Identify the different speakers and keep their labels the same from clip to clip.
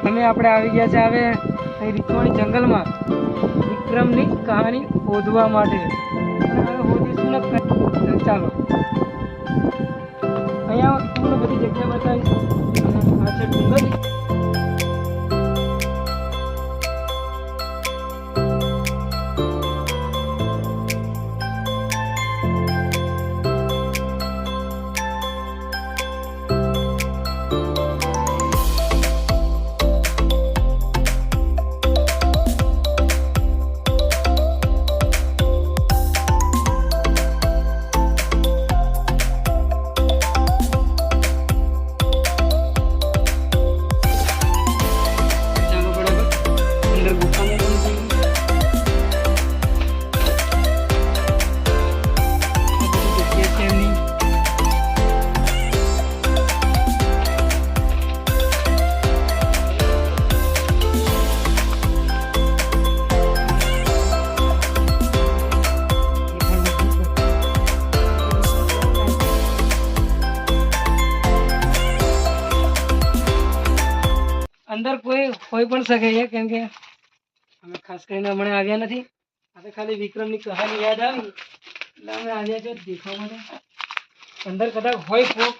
Speaker 1: અમે આપણે આવી ગયા છે હવે અહીં રીતવાણી જંગલમાં વિક્રમની કહાની શોધવા માટે. અને હવે શોધીશું ને ચાલો અહીંયા તમને બધી જગ્યા બતાવીશ. આ છે ડુંગર. અંદર કોઈ હોઈ પણ શકે છે કેમ કે અમે ખાસ કરીને હમણાં આવ્યા નથી. આપણે ખાલી વિક્રમની કહાની યાદ આવી એટલે અમે આવ્યા છે દેખવા માટે. અંદર કદાચ હોય કોક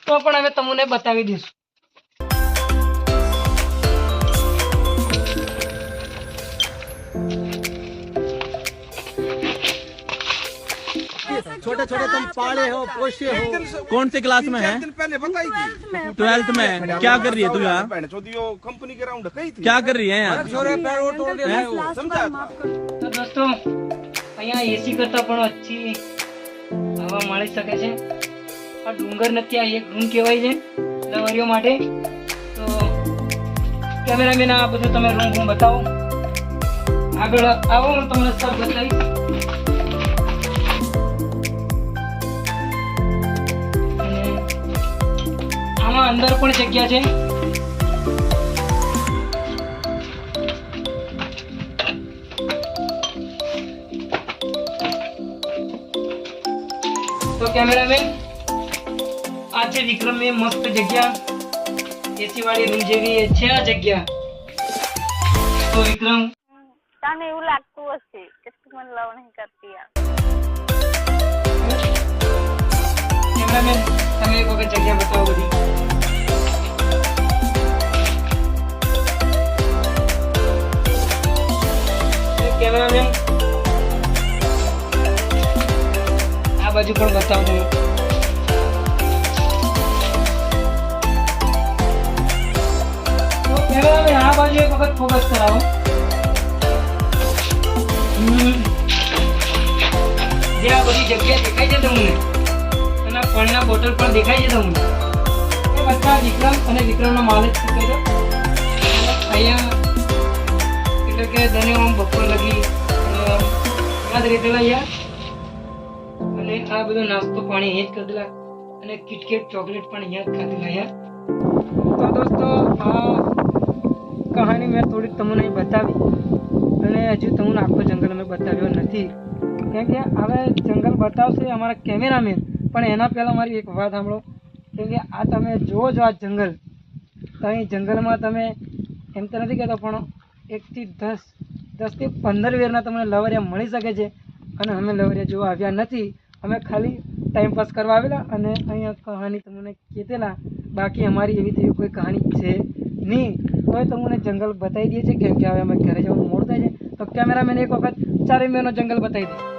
Speaker 1: તો પણ અમે તમને બતાવી દઈશું.
Speaker 2: छोटे छोटे तुम पाले हो पोषे हो। कौन सी क्लास में है?
Speaker 3: पहले बताई थी
Speaker 2: 12th में। क्या कर रही है तू यहाँ?
Speaker 3: कंपनी के राउंड कही थी।
Speaker 2: क्या कर रही है यहाँ?
Speaker 1: તો દોસ્તો અહીંયા એસી કરતાં પણ ઓછી હવા મળી શકે છે. આ ડુંગર નથી, આ એક રૂમ કહેવાય છે લવારીઓ માટે. તો કેમેરામેન આ બધું તમે રૂમ બતાવો. આગળ આવો, હું તમને સબ બતાવીશ. આમાં અંદર પણ જગ્યા છે. તો કેમેરામેન આ છે વિક્રમ ની મસ્ત જગ્યા, એસી વાળી રૂમ જેવી છે આ જગ્યા. તો વિક્રમ
Speaker 4: તને એવું લાગતું હશે કે તું મને લવ નહીં કરતી યાર.
Speaker 1: કેમેરામેન તમે એક વખત જગ્યા બતાવો બધી. કેમેરામેન આ બાજુ પણ બતાવો તમે. તો કેમેરામેન આ બાજુ એક વખત ફોકસ કરાવો. જે આ બધી જગ્યા દેખાય છે તમને, અને પાણીના બોટલ પણ દેખાય છે તમને, એ બધા વિક્રમ અને વિક્રમનો માલ જ છે. અહીંયા એટલે કે દને આમ બપોર લગી યાદ રહેલા યાર. અને આ બધો નાસ્તો પાણી અહીંયા જ કરેલા, અને કિટકેટ ચોકલેટ પણ અહીંયા જ ખાધેલા યાર. તો દોસ્તો આ કહાની મેં થોડીક તમને બતાવી, અને હજુ તમને આખો જંગલ મેં બતાવ્યો નથી કેમ કે હવે જંગલ બતાવશે અમારા કેમેરામેન. પણ એના પહેલાં મારી એક વાત સાંભળો, કેમ કે આ તમે જુઓ છો આ જંગલ, તો અહીં જંગલમાં તમે એમ તો નથી કહેતો પણ 1 થી 10 થી 15 વેરના તમને લવરિયા મળી શકે છે. અને અમે લવરિયા જોવા આવ્યા નથી, અમે ખાલી ટાઈમપાસ કરવા આવેલા અને અહીંયા કહાની તમને કહેતેલા. બાકી અમારી એવી તેવી કોઈ કહાની છે નહીં. તોય તમને જંગલ બતાવી દઈએ છીએ કેમ કે હવે અમે ઘરે જવાનું મોડું થાય છે. તો કેમેરામેન એક વખત 4 મેનો જંગલ બતાવી દે.